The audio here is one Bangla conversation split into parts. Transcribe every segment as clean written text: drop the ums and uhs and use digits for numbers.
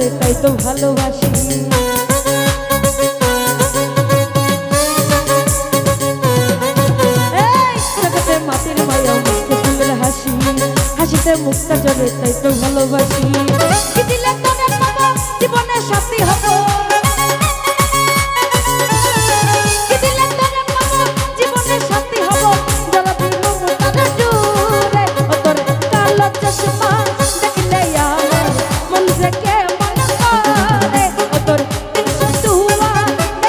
জোরে তাই তো ভালোবাসি। জগতে মাটির মায়া মুখে ফুলের হাসি, হাসিতে মুখটা জোরে তাই তো ভালোবাসি। কি দিলে তোরে পাবো জীবনের সাথী হব, কি দিলে তোরে পাবো জীবনের সাথী হব। জ্বালাবি মমতার জোরে ও তোর কালো চশমা দেখলে আমার মন থেকে মনে করে, ও তোর দুয়া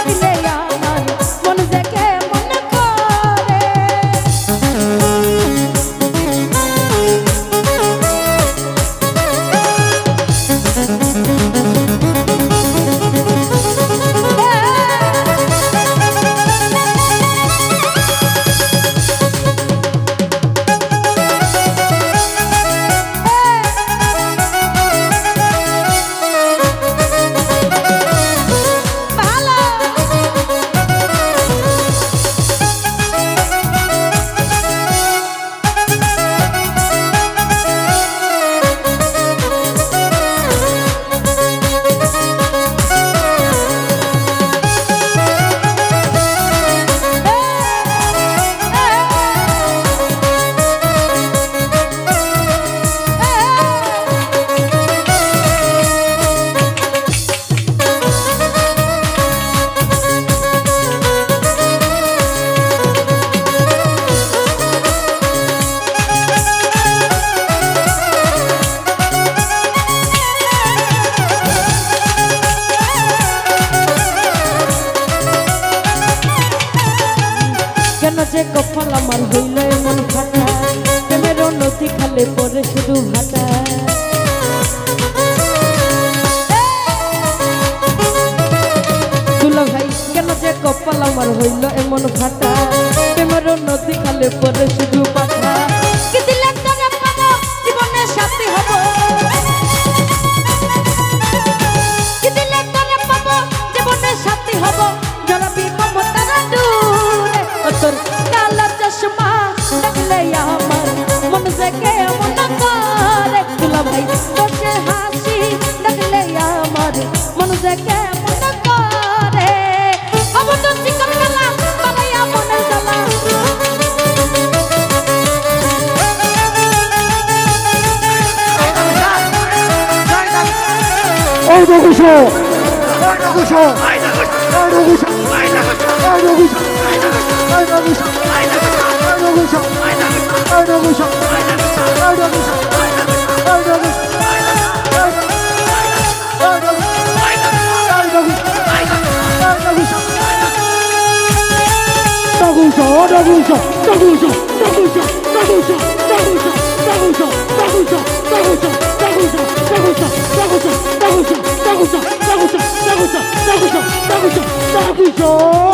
দেখলে আমার মন থেকে মনে করে। কেন যে কপাল আমার হইল এমন ফাটা, প্রেমের নদী খালে পরে শুধু ভাটা। দুলা ভাই কেন যে কপাল আমার হইল এমন ফাটা, প্রেমের নদী খালে পরে শুধু পাঠা। কি দিলে তোরে পাবো জীবনের সাথী হব, কি দিলে তোরে পাবো জীবনের সাথী হব। জড়াবি মমতার জোরে ও তোর কালো চশমা দেখলে আমার মন থেকে মনে করে। দুলা ভাই বসে হাসি দেখলে আমার মন থেকে মনে করে। অবশ্য চিকন গলা বানাইয়া মনে জ্বালা, ওই নগুশো ওই নগুশো ওই নগুশো ওই নগুশো ওই নগুশো Dagucho